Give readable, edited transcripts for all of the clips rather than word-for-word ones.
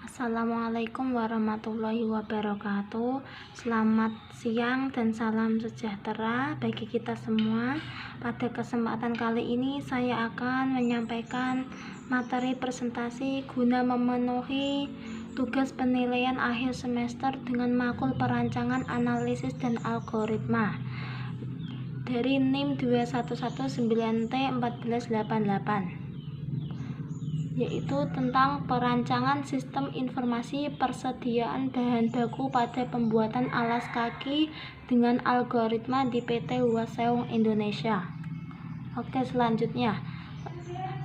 Assalamualaikum warahmatullahi wabarakatuh. Selamat siang dan salam sejahtera bagi kita semua. Pada kesempatan kali ini saya akan menyampaikan materi presentasi guna memenuhi tugas penilaian akhir semester dengan makul perancangan analisis dan algoritma dari NIM 21119T1488, yaitu tentang perancangan sistem informasi persediaan bahan baku pada pembuatan alas kaki dengan algoritma di PT Huaseung Indonesia. Oke, selanjutnya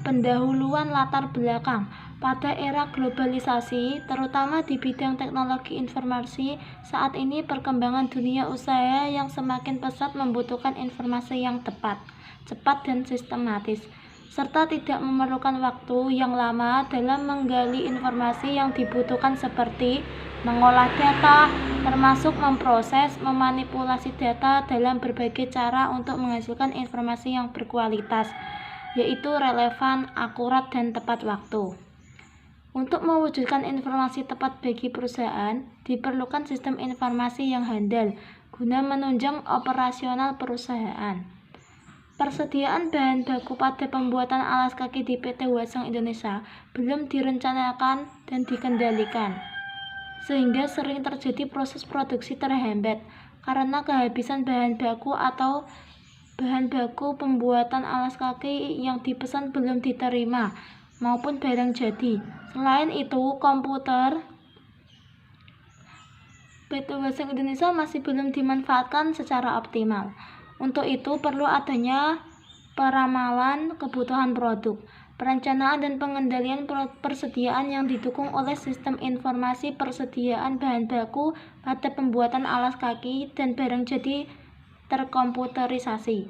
pendahuluan latar belakang. Pada era globalisasi, terutama di bidang teknologi informasi, saat ini perkembangan dunia usaha yang semakin pesat membutuhkan informasi yang tepat, cepat dan sistematis, serta tidak memerlukan waktu yang lama dalam menggali informasi yang dibutuhkan seperti mengolah data, termasuk memproses, memanipulasi data dalam berbagai cara untuk menghasilkan informasi yang berkualitas, yaitu relevan, akurat, dan tepat waktu. Untuk mewujudkan informasi tepat bagi perusahaan, diperlukan sistem informasi yang handal guna menunjang operasional perusahaan. Persediaan bahan baku pada pembuatan alas kaki di PT Huaseung Indonesia belum direncanakan dan dikendalikan, sehingga sering terjadi proses produksi terhambat karena kehabisan bahan baku atau bahan baku pembuatan alas kaki yang dipesan belum diterima maupun barang jadi. Selain itu, komputer PT Huaseung Indonesia masih belum dimanfaatkan secara optimal. Untuk itu perlu adanya peramalan kebutuhan produk, perencanaan dan pengendalian persediaan yang didukung oleh sistem informasi persediaan bahan baku pada pembuatan alas kaki dan barang jadi terkomputerisasi.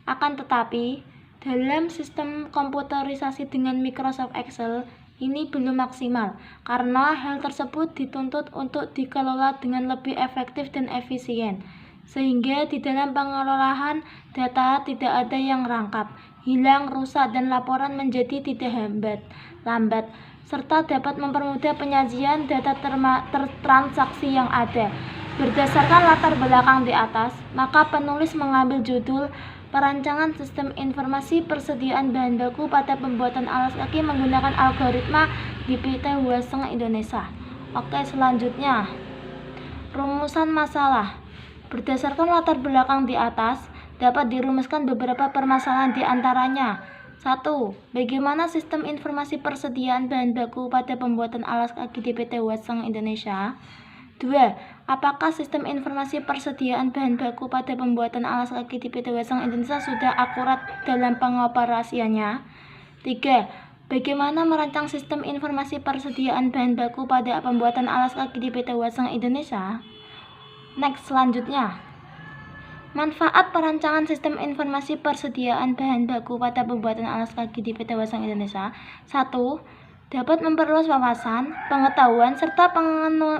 Akan tetapi, dalam sistem komputerisasi dengan Microsoft Excel ini belum maksimal karena hal tersebut dituntut untuk dikelola dengan lebih efektif dan efisien, sehingga di dalam pengelolaan data tidak ada yang rangkap, hilang, rusak, dan laporan menjadi tidak lambat, serta dapat mempermudah penyajian data transaksi yang ada. Berdasarkan latar belakang di atas, maka penulis mengambil judul Perancangan Sistem Informasi Persediaan Bahan Baku pada Pembuatan Alas Kaki Menggunakan Algoritma di PT Huaseung Indonesia. Oke, selanjutnya rumusan masalah. Berdasarkan latar belakang di atas, dapat dirumuskan beberapa permasalahan di antaranya. 1. Bagaimana sistem informasi persediaan bahan baku pada pembuatan alas kaki di PT Huaseung Indonesia? 2. Apakah sistem informasi persediaan bahan baku pada pembuatan alas kaki di PT Huaseung Indonesia sudah akurat dalam pengoperasiannya? 3. Bagaimana merancang sistem informasi persediaan bahan baku pada pembuatan alas kaki di PT Huaseung Indonesia? Next, selanjutnya. Manfaat perancangan sistem informasi persediaan bahan baku pada pembuatan alas kaki di PT Huaseung Indonesia. 1. Dapat memperluas wawasan, pengetahuan, serta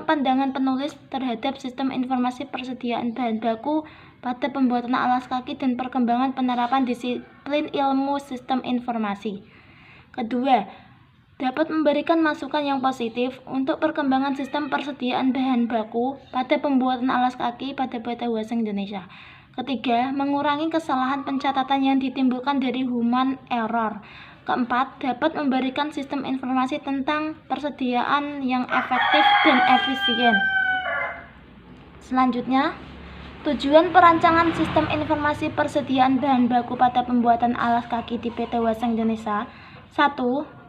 pandangan penulis terhadap sistem informasi persediaan bahan baku pada pembuatan alas kaki dan perkembangan penerapan disiplin ilmu sistem informasi. Kedua, dapat memberikan masukan yang positif untuk perkembangan sistem persediaan bahan baku pada pembuatan alas kaki pada PT Huaseung Indonesia. Ketiga, mengurangi kesalahan pencatatan yang ditimbulkan dari human error. Keempat, dapat memberikan sistem informasi tentang persediaan yang efektif dan efisien. Selanjutnya, tujuan perancangan sistem informasi persediaan bahan baku pada pembuatan alas kaki di PT Huaseung Indonesia. 1.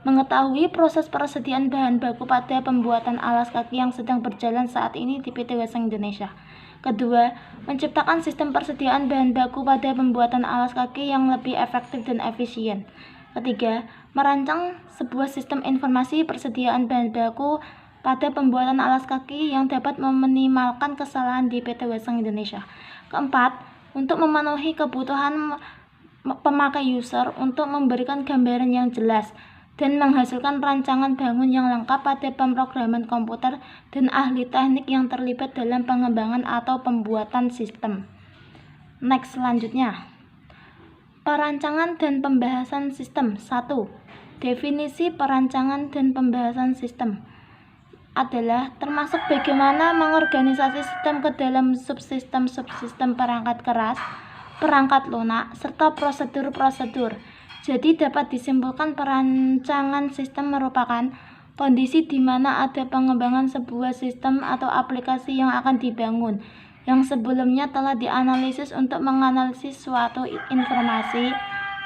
Mengetahui proses persediaan bahan baku pada pembuatan alas kaki yang sedang berjalan saat ini di PT Huaseung Indonesia. Kedua, menciptakan sistem persediaan bahan baku pada pembuatan alas kaki yang lebih efektif dan efisien. Ketiga, merancang sebuah sistem informasi persediaan bahan baku pada pembuatan alas kaki yang dapat meminimalkan kesalahan di PT Huaseung Indonesia. Keempat, untuk memenuhi kebutuhan pemakai user untuk memberikan gambaran yang jelas dan menghasilkan rancangan bangun yang lengkap pada pemrograman komputer dan ahli teknik yang terlibat dalam pengembangan atau pembuatan sistem. Next, selanjutnya. Perancangan dan pembahasan sistem. 1. Definisi perancangan dan pembahasan sistem. adalah termasuk bagaimana mengorganisasi sistem ke dalam subsistem perangkat keras, perangkat lunak, serta prosedur-prosedur. Jadi dapat disimpulkan perancangan sistem merupakan kondisi di mana ada pengembangan sebuah sistem atau aplikasi yang akan dibangun, yang sebelumnya telah dianalisis untuk menganalisis suatu informasi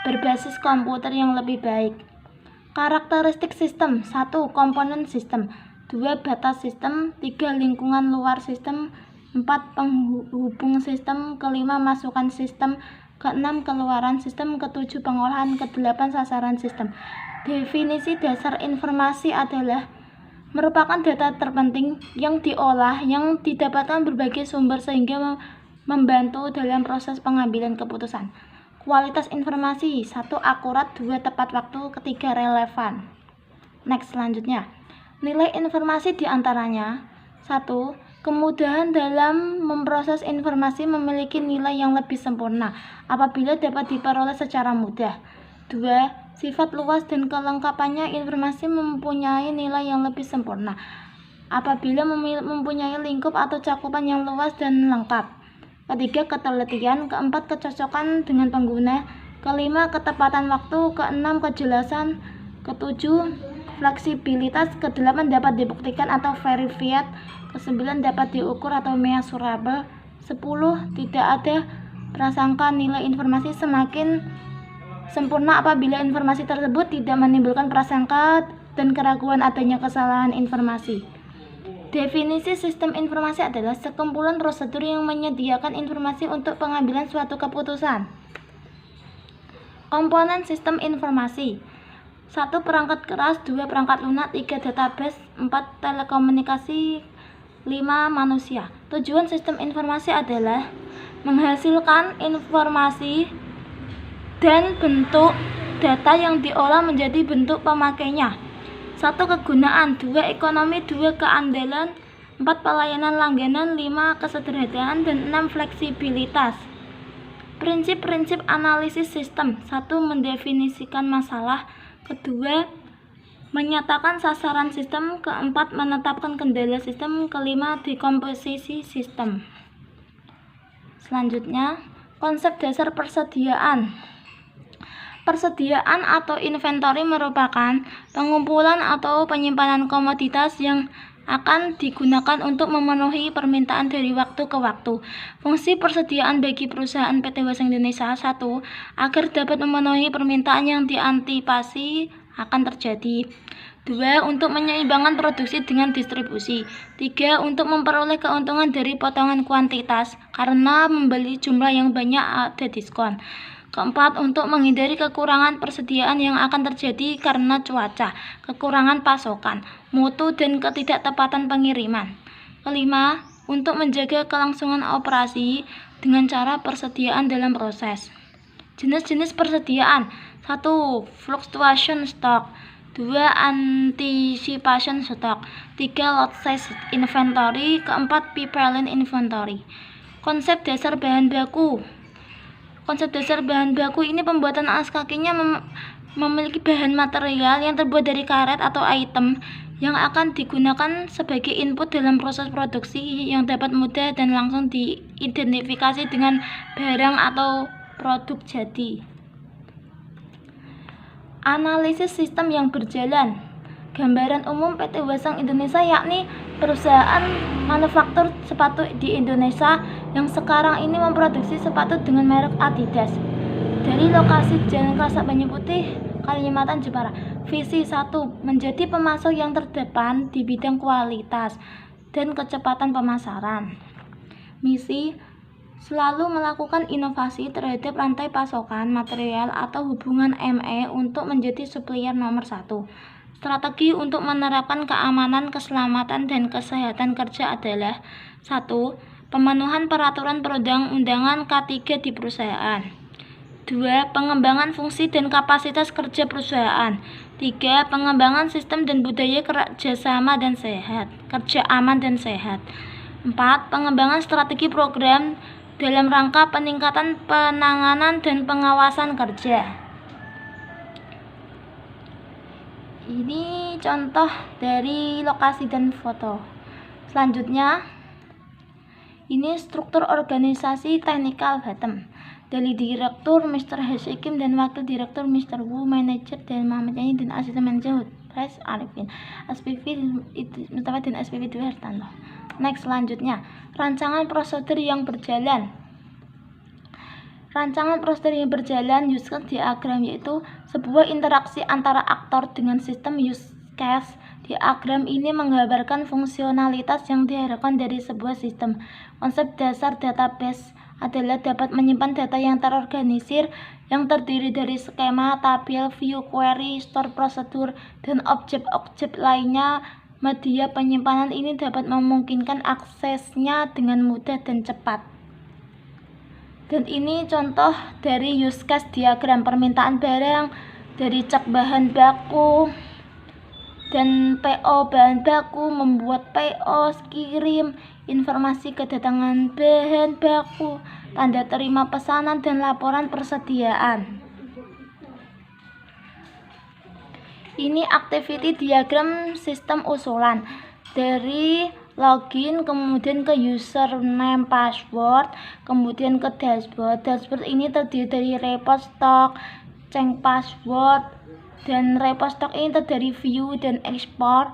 berbasis komputer yang lebih baik. Karakteristik sistem: 1. Komponen sistem, 2. batas sistem, 3. lingkungan luar sistem, 4. penghubung sistem, kelima masukan sistem, keenam keluaran sistem, ketujuh pengolahan, kedelapan sasaran sistem. Definisi dasar informasi adalah merupakan data terpenting yang diolah, yang didapatkan berbagai sumber sehingga membantu dalam proses pengambilan keputusan. Kualitas informasi: 1. akurat, 2. tepat waktu, 3. relevan. Next, selanjutnya. Nilai informasi diantaranya: 1. kemudahan dalam memproses informasi memiliki nilai yang lebih sempurna apabila dapat diperoleh secara mudah. 2. Sifat luas dan kelengkapannya informasi mempunyai nilai yang lebih sempurna apabila mempunyai lingkup atau cakupan yang luas dan lengkap. 3. ketelitian. 4. kecocokan dengan pengguna. 5. ketepatan waktu. 6. kejelasan. 7. fleksibilitas. 8. dapat dibuktikan atau verified. 9. dapat diukur atau measurable. 10. tidak ada prasangka. Nilai informasi semakin sempurna apabila informasi tersebut tidak menimbulkan prasangka dan keraguan adanya kesalahan informasi. Definisi sistem informasi adalah sekumpulan prosedur yang menyediakan informasi untuk pengambilan suatu keputusan. Komponen sistem informasi: 1. perangkat keras, 2. perangkat lunak, 3. database, 4. telekomunikasi, 5. manusia. Tujuan sistem informasi adalah menghasilkan informasi dan bentuk data yang diolah menjadi bentuk pemakainya. 1. kegunaan, 2. ekonomi, 2. keandalan, 4. pelayanan langganan, 5. kesederhanaan, dan 6. fleksibilitas. Prinsip-prinsip analisis sistem: 1. mendefinisikan masalah, 2. menyatakan sasaran sistem, 4. menetapkan kendala sistem, 5. dekomposisi sistem. Selanjutnya, konsep dasar persediaan. Persediaan atau inventory merupakan pengumpulan atau penyimpanan komoditas yang akan digunakan untuk memenuhi permintaan dari waktu ke waktu. Fungsi persediaan bagi perusahaan PT Waskita Indonesia: 1. agar dapat memenuhi permintaan yang diantisipasi akan terjadi. 2. untuk menyeimbangkan produksi dengan distribusi. 3. untuk memperoleh keuntungan dari potongan kuantitas karena membeli jumlah yang banyak ada diskon. 4. untuk menghindari kekurangan persediaan yang akan terjadi karena cuaca, kekurangan pasokan, mutu, dan ketidaktepatan pengiriman. 5. untuk menjaga kelangsungan operasi dengan cara persediaan dalam proses. Jenis-jenis persediaan: 1. fluctuation stock, 2. anticipation stock, 3. lot size inventory, 4. prevalent inventory. Konsep dasar bahan baku. Konsep dasar bahan baku ini pembuatan alas kakinya memiliki bahan material yang terbuat dari karet atau item yang akan digunakan sebagai input dalam proses produksi yang dapat mudah dan langsung diidentifikasi dengan barang atau produk jadi. Analisis sistem yang berjalan. Gambaran umum PT Waskita Indonesia yakni perusahaan manufaktur sepatu di Indonesia yang sekarang ini memproduksi sepatu dengan merek Adidas dari lokasi Jalan Krasak Banyu Putih, Kalimantan, Jepara. Visi: 1. menjadi pemasok yang terdepan di bidang kualitas dan kecepatan pemasaran. Misi: selalu melakukan inovasi terhadap rantai pasokan material atau hubungan ME untuk menjadi supplier nomor 1. Strategi untuk menerapkan keamanan, keselamatan, dan kesehatan kerja adalah: 1. pemenuhan peraturan perundang-undangan K3 di perusahaan. 2. pengembangan fungsi dan kapasitas kerja perusahaan. 3. pengembangan sistem dan budaya kerjasama dan sehat, kerja aman dan sehat. 4. pengembangan strategi program dalam rangka peningkatan penanganan dan pengawasan kerja. Ini contoh dari lokasi dan foto. Selanjutnya, ini struktur organisasi teknikal Batam. Dari direktur Mr. Hasikim dan wakil direktur Mr. Wu, manajer dan Muhammad Yani dan asisten manajer Price Arifin, SPV Mustafa dan SPV Dwi Hartanto. Next, selanjutnya, rancangan prosedur yang berjalan. Rancangan prosedur yang berjalan use case diagram yaitu sebuah interaksi antara aktor dengan sistem. Use case diagram ini menggambarkan fungsionalitas yang diharapkan dari sebuah sistem. Konsep dasar database adalah dapat menyimpan data yang terorganisir yang terdiri dari skema, tabel, view, query, store, prosedur, dan objek-objek lainnya. Media penyimpanan ini dapat memungkinkan aksesnya dengan mudah dan cepat. Dan ini contoh dari use case diagram permintaan barang, dari cek bahan baku dan PO bahan baku, membuat PO, kirim, informasi kedatangan bahan baku, tanda terima pesanan, dan laporan persediaan. Ini activity diagram sistem usulan dari login, kemudian ke username, password, kemudian ke dashboard. Dashboard ini terdiri dari report stock, change password, dan report stock ini terdiri dari view dan export,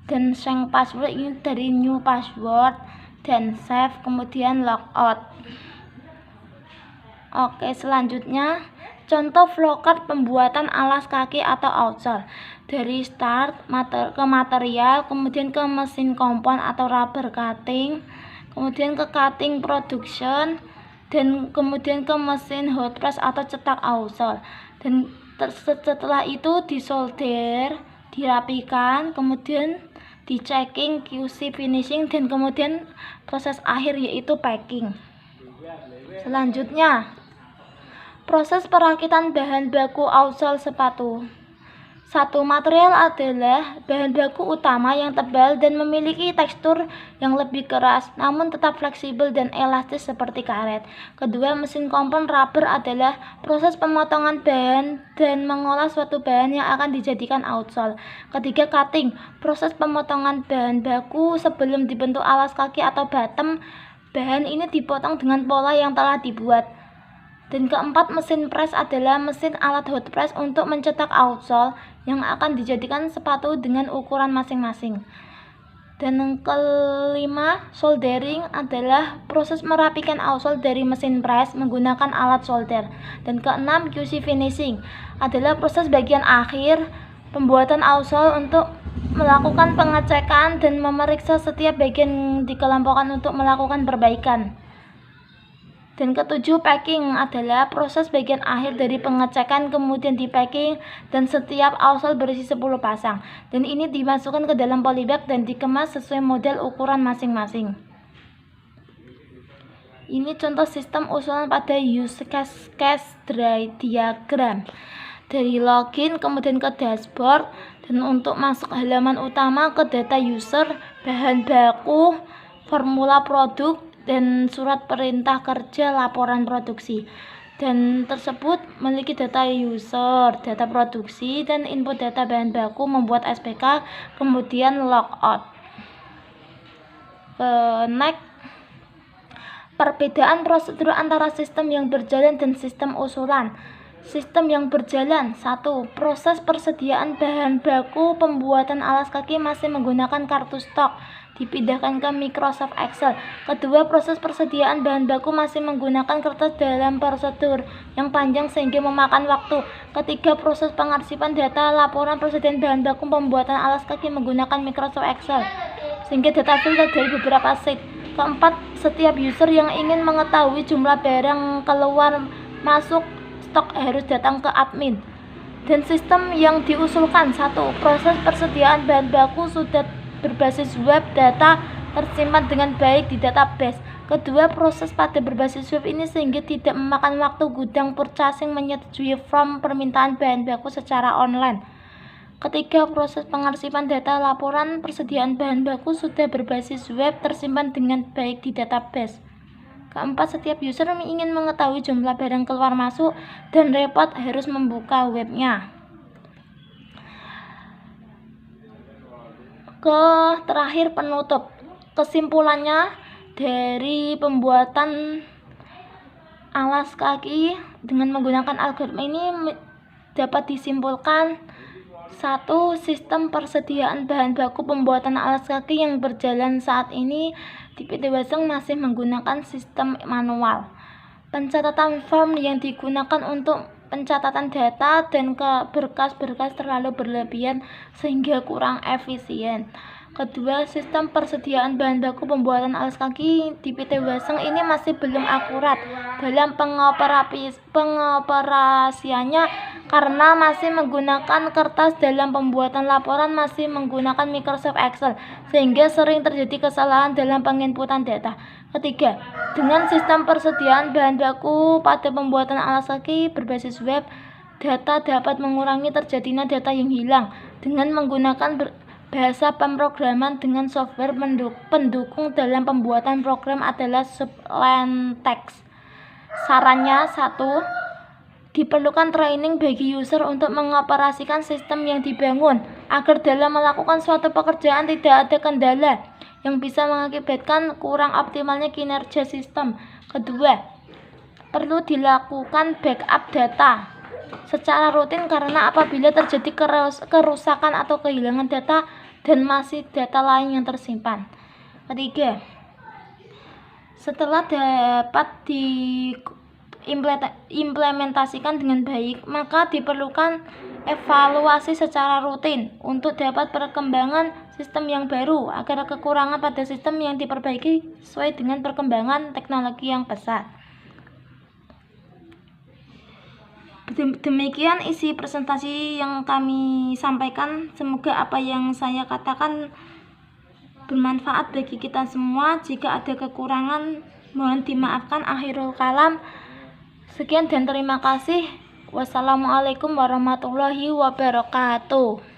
dan change password ini dari new password dan save, kemudian logout. Oke, selanjutnya contoh flowchart pembuatan alas kaki atau outsole. Dari start ke material, kemudian ke mesin kompon atau rubber cutting, kemudian ke cutting production, dan kemudian ke mesin hot press atau cetak outsole. Dan setelah itu disolder, dirapikan, kemudian dichecking, QC, finishing, dan kemudian proses akhir yaitu packing. Selanjutnya, proses perakitan bahan baku outsole sepatu. Satu, material adalah bahan baku utama yang tebal dan memiliki tekstur yang lebih keras namun tetap fleksibel dan elastis seperti karet. Kedua, mesin kompon rubber adalah proses pemotongan bahan dan mengolah suatu bahan yang akan dijadikan outsole. Ketiga, cutting, proses pemotongan bahan baku sebelum dibentuk alas kaki atau bottom. Bahan ini dipotong dengan pola yang telah dibuat. Dan keempat, mesin press adalah mesin alat hot press untuk mencetak outsole yang akan dijadikan sepatu dengan ukuran masing-masing. Dan yang kelima, soldering adalah proses merapikan outsole dari mesin press menggunakan alat solder. Dan keenam, QC finishing adalah proses bagian akhir pembuatan outsole untuk melakukan pengecekan dan memeriksa setiap bagian dikelompokkan untuk melakukan perbaikan. Dan ketujuh, packing adalah proses bagian akhir dari pengecekan kemudian di packing dan setiap outsole berisi 10 pasang. Dan ini dimasukkan ke dalam polybag dan dikemas sesuai model ukuran masing-masing. Ini contoh sistem usulan pada use case diagram. Dari login kemudian ke dashboard, dan untuk masuk halaman utama ke data user, bahan baku, formula produk, dan surat perintah kerja laporan produksi. Dan tersebut memiliki data user, data produksi, dan input data bahan baku, membuat SPK, kemudian logout. Next, perbedaan prosedur antara sistem yang berjalan dan sistem usulan. Sistem yang berjalan. 1. Proses persediaan bahan baku pembuatan alas kaki masih menggunakan kartu stok, dipindahkan ke Microsoft Excel. Kedua, proses persediaan bahan baku masih menggunakan kertas dalam prosedur yang panjang sehingga memakan waktu. Ketiga, proses pengarsipan data laporan persediaan bahan baku pembuatan alas kaki menggunakan Microsoft Excel sehingga data filter dari beberapa sheet. Keempat, setiap user yang ingin mengetahui jumlah barang keluar masuk stok harus datang ke admin. Dan sistem yang diusulkan. 1. Proses persediaan bahan baku sudah berbasis web, data tersimpan dengan baik di database. Kedua, proses pada berbasis web ini sehingga tidak memakan waktu gudang purchasing menyetujui form permintaan bahan baku secara online. Ketiga, proses pengarsipan data laporan persediaan bahan baku sudah berbasis web tersimpan dengan baik di database. Keempat, setiap user yang ingin mengetahui jumlah barang keluar masuk dan report harus membuka webnya. terakhir penutup. Kesimpulannya, dari pembuatan alas kaki dengan menggunakan algoritma ini dapat disimpulkan: 1. Sistem persediaan bahan baku pembuatan alas kaki yang berjalan saat ini di PT Waseng masih menggunakan sistem manual. Pencatatan form yang digunakan untuk pencatatan data dan ke berkas-berkas terlalu berlebihan sehingga kurang efisien. Kedua, sistem persediaan bahan baku pembuatan alas kaki di PT Waseng ini masih belum akurat dalam pengoperasiannya karena masih menggunakan kertas. Dalam pembuatan laporan masih menggunakan Microsoft Excel sehingga sering terjadi kesalahan dalam penginputan data. Ketiga, dengan sistem persediaan bahan baku pada pembuatan alas kaki berbasis web, data dapat mengurangi terjadinya data yang hilang dengan menggunakan bahasa pemrograman dengan software pendukung dalam pembuatan program adalah Sublime-Text. Sarannya: 1. Diperlukan training bagi user untuk mengoperasikan sistem yang dibangun agar dalam melakukan suatu pekerjaan tidak ada kendala yang bisa mengakibatkan kurang optimalnya kinerja sistem. Kedua, perlu dilakukan backup data secara rutin karena apabila terjadi kerusakan atau kehilangan data dan masih data lain yang tersimpan. Ketiga, setelah dapat diimplementasikan dengan baik, maka diperlukan evaluasi secara rutin untuk dapat perkembangan sistem yang baru agar kekurangan pada sistem yang diperbaiki sesuai dengan perkembangan teknologi yang pesat. Demikian isi presentasi yang kami sampaikan. Semoga apa yang saya katakan bermanfaat bagi kita semua. Jika ada kekurangan, mohon dimaafkan. Akhirul kalam. Sekian dan terima kasih. Wassalamualaikum warahmatullahi wabarakatuh.